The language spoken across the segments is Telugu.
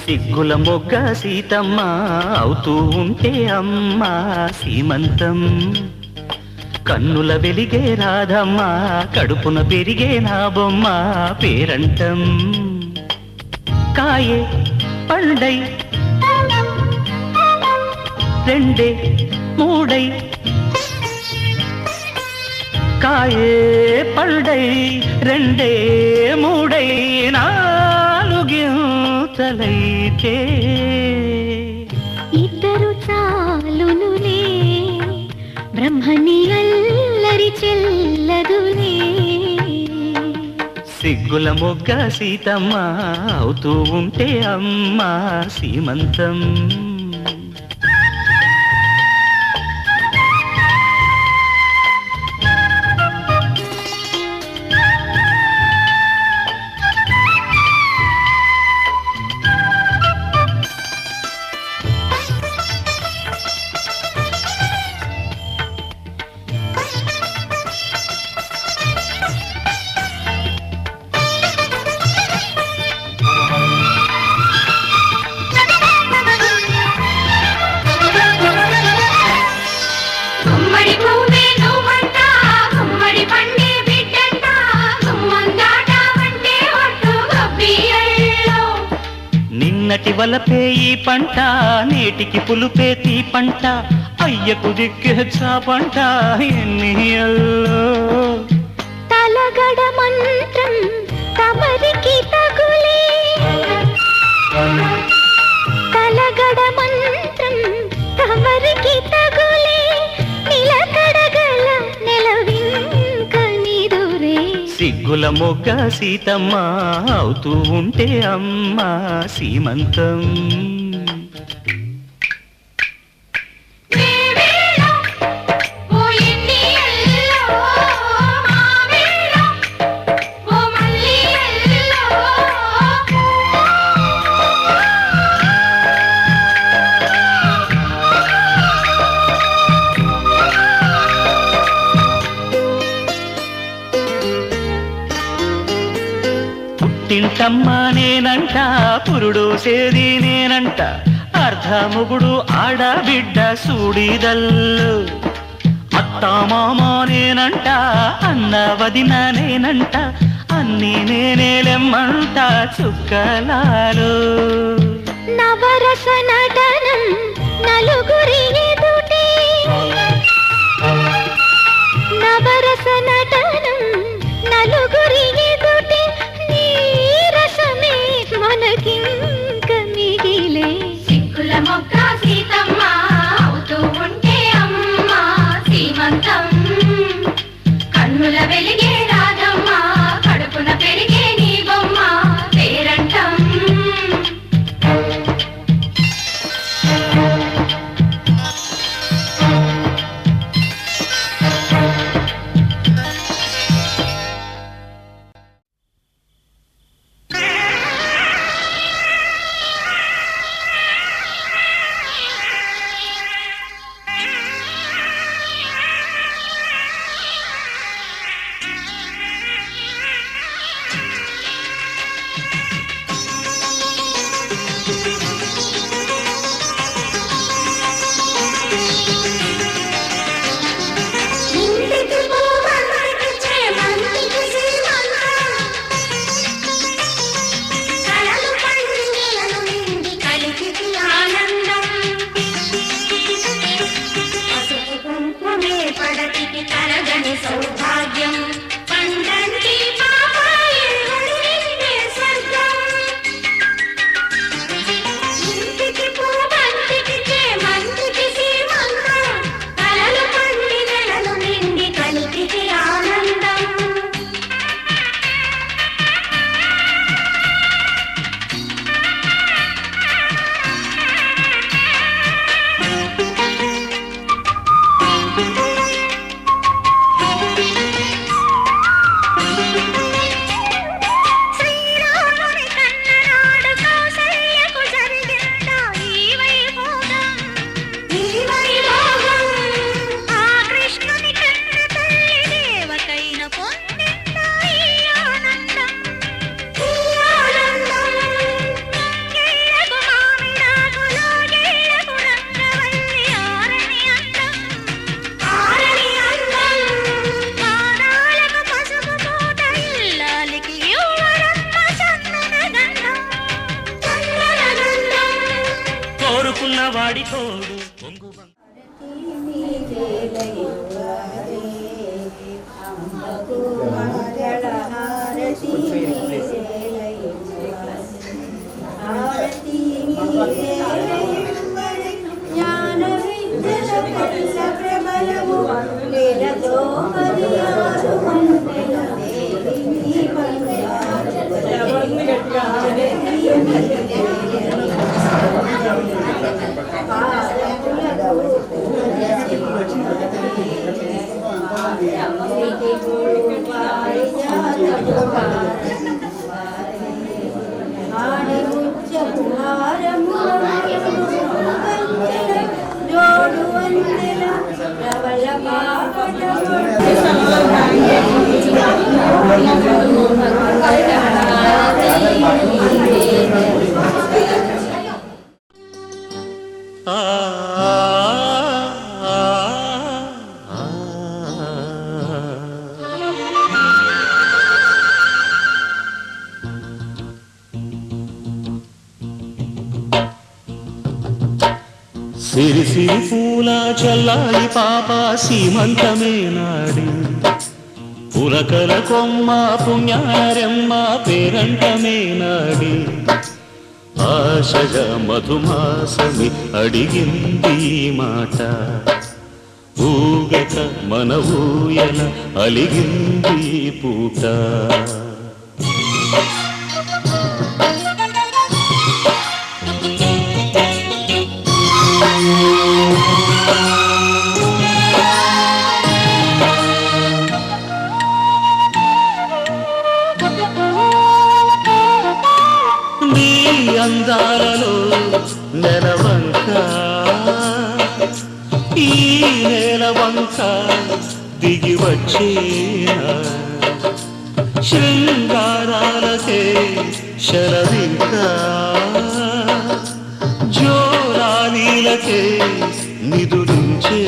సిగ్గుల మొగ్గ సీతమ్మ అవుతూ ఉంటే అమ్మ సీమంతం. కన్నుల వెలిగే రాధమ్మ కడుపున పెరిగే నా బొమ్మ పేరంటం. కాయే పండై రెండే మూడై, కాయే పండై రెండే మూడై నాలుగింతలైతే ఇద్దరు చాలునులే బ్రహ్మని అల్లరి చెల్లదులే. సిగ్గుల మొగ్గ సీతమ్మ అవుతూ ఉంటే అమ్మ సీమంతం. నిన్నటి వలపే ఈ పంట నేటికి పులుపే తీ పంట, అయ్యకు దిక్కే చాపంట ఎన్నియల్లో. తలగడ మంత్రం తమరికి తగులే, తలగడ మంత్రం తమరికి తగులే, నిలకడగల నెలవింక నిదురే. సిగ్గుల మొగ్గ సీతమ్మ అవుతూ ఉంటే అమ్మ సీమంతం. పుట్టింటమ్మ నేనంట పురుడోసేది నేనంట, అర్ధముగుడు ఆడబిడ్డ సూడిదల్లు. అత్తామామ నేనంట అన్న వదిన నేనంట, అన్నీ నేనేలెమ్మంట చుక్కలాలు. నవరస నటనం నలుగురి ఎదుటే, నవరస నటనం నలుగురి ఎదుటే, నీరసమే మనకింక మిగిలే. సిగ్గుల మొగ్గ సీతమ్మ అవుతూ ఉంటే అమ్మ సీమంతం. కన్నుల వెలిగే రాధమ్మ కడుపున పెరిగే నీ బొమ్మ పేరంటం. సౌభాగ్యం పండంటి ఇంటికి పూబంటికి చేమంటికి సీమంతం. కోరుకున్న వాడి తోడు పొంగు సిరి సిరి పూల చల్లాయి పాప సీమంతమే నాడి పులకల కొమ్మ పుణ్యారెమ్మ పేరంటమే నాడి ఆశగా మధుమాసమి అడిగింది మాట ఊగక మన ఊయల అలిగింది పూట అందాలలో నెలవంక ఈ నెలవంక దిగి వచ్చే శృంగారాలకే శరవింక జోరాలీలకే నిదురించే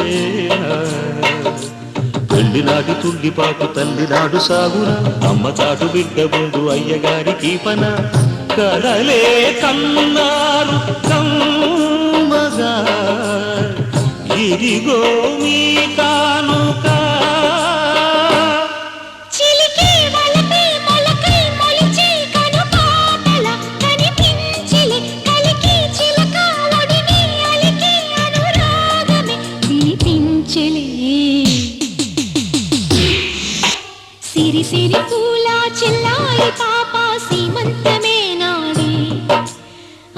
పెళ్లినాటి తుల్లిపాటు తల్లినాడు సాగున అమ్మ చాటు బిడ్డ ముందు అయ్యగారికి పన కలలే కన్నారు కమ్మగా ఇదిగో మీ కానుక సిరి సిరి పూల చెల్లాయి పాప సీమంతమే నాడే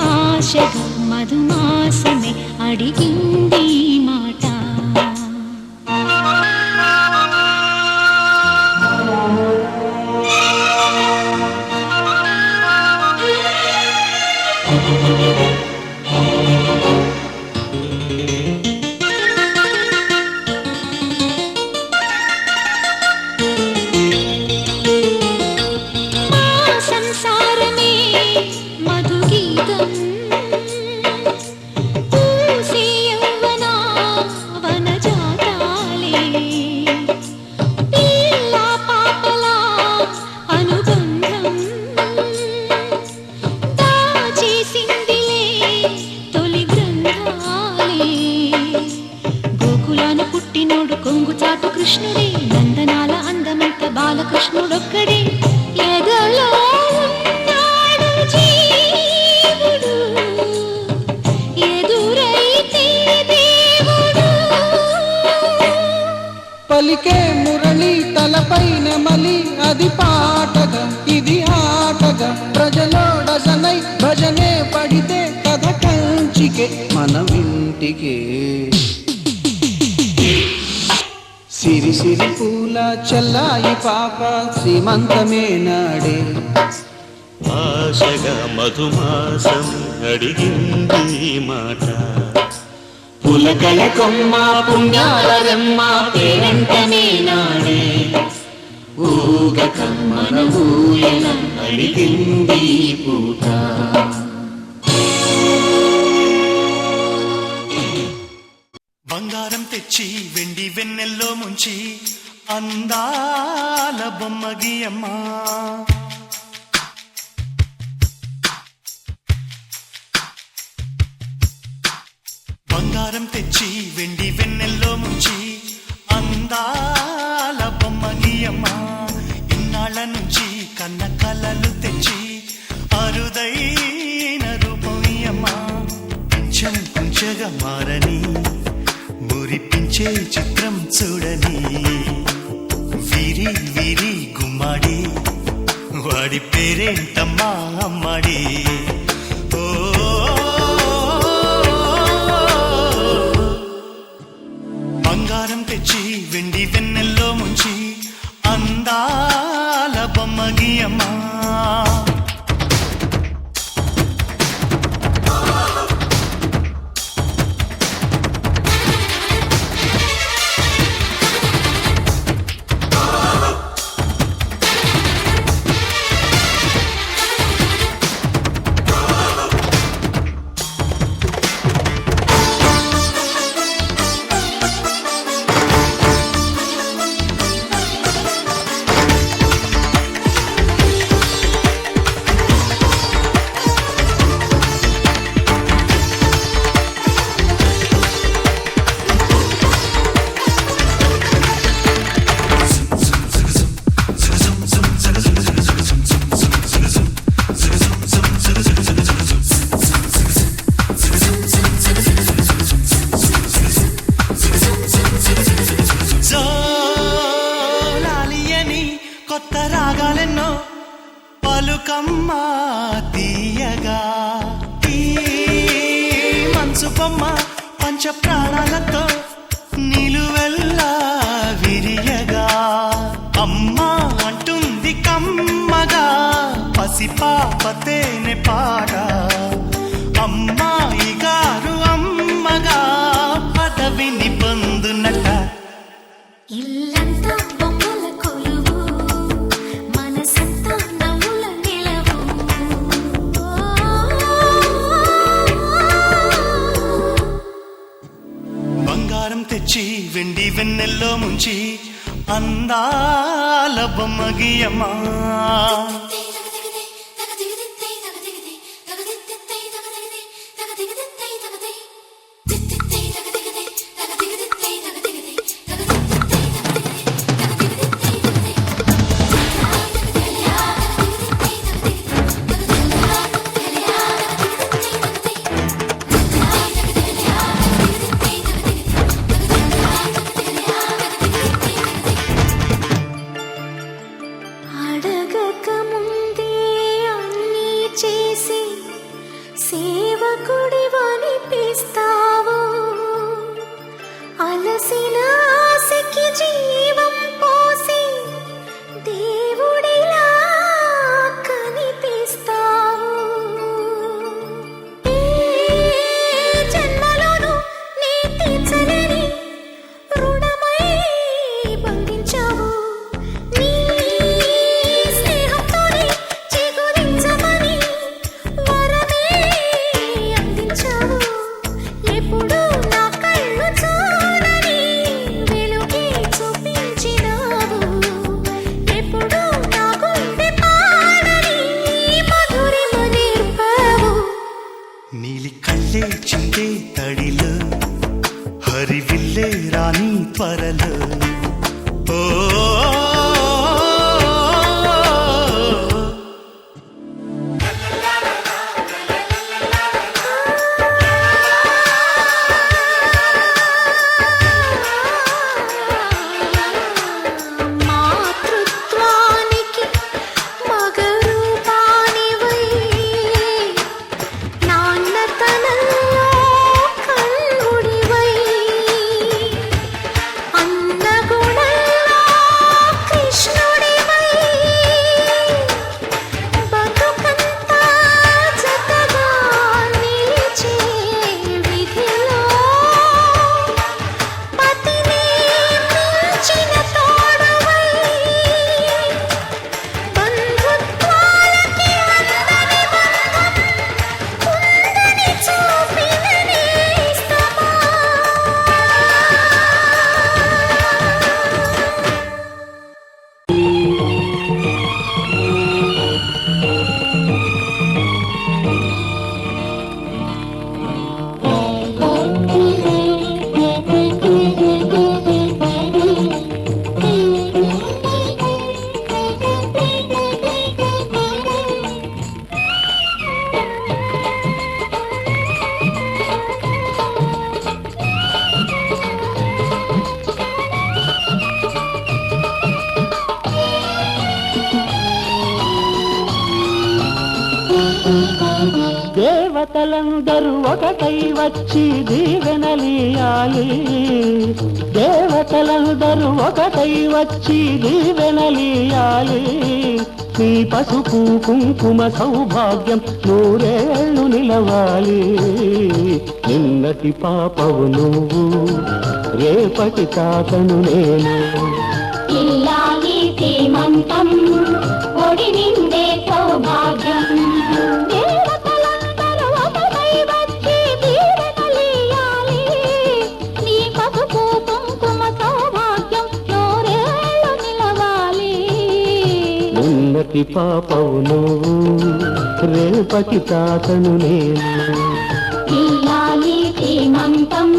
ఆశగా మధుమాసమే అడిగింది మాట కృష్ణుడే నందనాల అందమంత బాలకృష్ణుడొక్కడే ఎదలో ఉన్నాడు జీవుడు ఎదురైతే దేవుడు పలికే మురళి తలపైన మలి అది పాటగా ఇది ఆటగా ప్రజలోడసనై భజనే పడితే కథ కంచికే మన వింటికే సిరి సిరి పూల చల్లాయి పాప సీమంతమే నాడే ఆశగా మధుమాసం అడిగింది మాట పులకల కొమ్మ పుణ్యాలరమ్మ పేరంటనే నాడే ఊగక మన ఊయల అడిగింది పూట బంగారం తెచ్చి వెండి వెన్నెల్లో ముంచి అందాల బొమ్మ గీయమ్మా బంగారం తెచ్చి వెండి వెన్నెల్లో ముంచి అందాల బొమ్మ గీయమ్మ ఇన్నాళ్ళ నుంచి కన్న కలలు తెచ్చి అరుదైన రూపం ఇయ్యమ్మ కొంచెం కొంచెగా మారని మురిపించే చిత్రం చూడని వీరి వీరి గుమ్మాడి వాడి పేరేంటమ్మా అమ్మాడి ఓ బంగారం తెచ్చి వెండి వెన్నెల్లో ముంచి అందాల బొమ్మ గీయమ్మా కొత్త రాగాలెన్నో పలుకమ్మ తీయగా ఈ మనసు బొమ్మ పంచ ప్రాణాలతో నిలువెల్లా విరియగా అమ్మ అంటుంది కమ్మగా పసిపాపతేనే పాడ అమ్మాయి గారు అమ్మగా పదవిని పొందునట ఇల్లంతా బొమ్మల కొలువు మనసంతా నవ్వుల నిలవు బంగారం తెచ్చి వెండి వెన్నెల్లో ముంచి అందాల బొమ్మ గీయమ్మా సేవకుడివనిపిస్తావు అలసిన ఆశకి జీవం పోసి దేవుడిలా కనిపిస్తావు ఏ జన్మలోనూ నీ తీర్చలేని రుణమై బంధించావు నీ స్నేహంతోనే చిగురించమని వరమే అందించావు ఎప్పుడు నా కళ్ళు చూడని వెలుగే చూపించినావు ఎప్పుడు నా గుండె పాడని మధురిమ నేర్పావు నీలి కళ్ళే చిందే తడిలో హరివిల్లే రాణి త్వరలో ఓ మాతృత్వానికి మగరూపానివై నాన్నతనంలో కన్నుడివై అన్నగుణంలో దేవతలందరూ ఒకటై వచ్చి దీవెనలియాలి, దేవతలందరూ ఒకటై వచ్చి దీవెనలియాలి. నీ పసుపు కుంకుమ సౌభాగ్యం నూరేళ్ళు నిలవాలి. నిన్నటి పాపవు నువ్వు, రేపటి తాతను నేను. ఇల్లాలి సీమంతం ఒడి నిండే సౌభాగ్యం. దేవతలందరూ ఒకటై వచ్చి దీవెనలియాలి. నీ పసుపు కుంకుమ సౌభాగ్యం నూరేళ్ళు నిలవాలి. నిన్నటి పాపవు నువ్వు, రేపటి తాతను నేను. ఇల్లాలి సీమంతం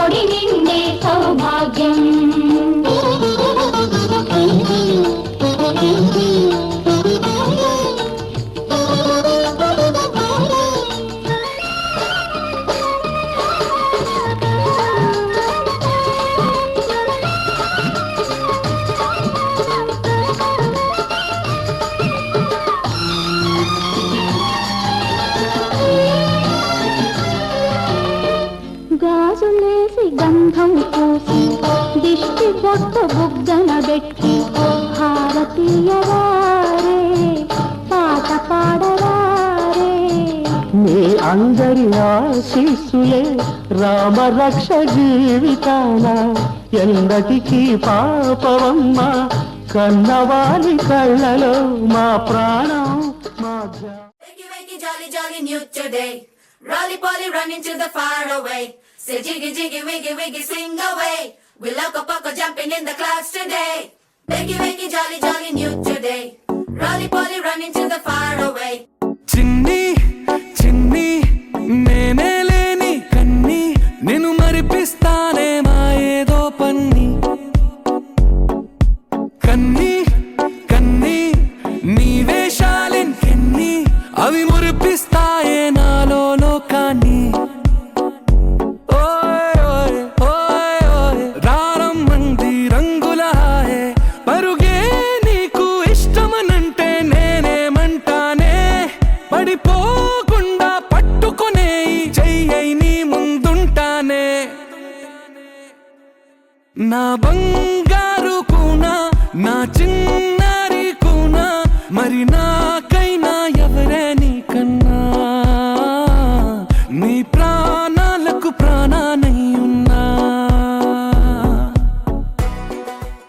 ఒడి నిండే సౌభాగ్యం. గాజులేసి గంధం పూసి దిష్టి బొట్టు బుగ్గన పెట్టి భారతీయవారే పాట పాడవారే. మీ అందరి ఆశీస్సులే రామరక్ష జీవితాన ఎందటికీ పాపవమ్మ. కన్నవాలి కళ్ళలో మా ప్రాణం మా Wakey, wakey, jolly, jolly new today. Rolly polly running to the far away. Say jiggy, jiggy, wiggy, wiggy, swing away. We loco poco jumping in the clouds today. Wakey, wakey, jolly, jolly new today. Rolly polly running to the far away. చిన్ని చిన్ని నేనే లేని కన్ని నిన్ను మరిపిస్తానే మా ఏదో పన్ని. కన్ని కన్ని నీ వేషాలెన్ని అవి మురిపిస్తాయే నాలో లోకాన్ని. ఓయ్ ఓయ్ ఓయ్ ఓయ్ రారమ్మంది రంగుల హాయే పరుగే నీకు ఇష్టమనంటే నేనేమంటానే. పడిపోకుండా పట్టుకునే చెయ్యై నీ ముందుంటానే. నా బంగారు కూనా నా చిన్నారి కూనా మరి నా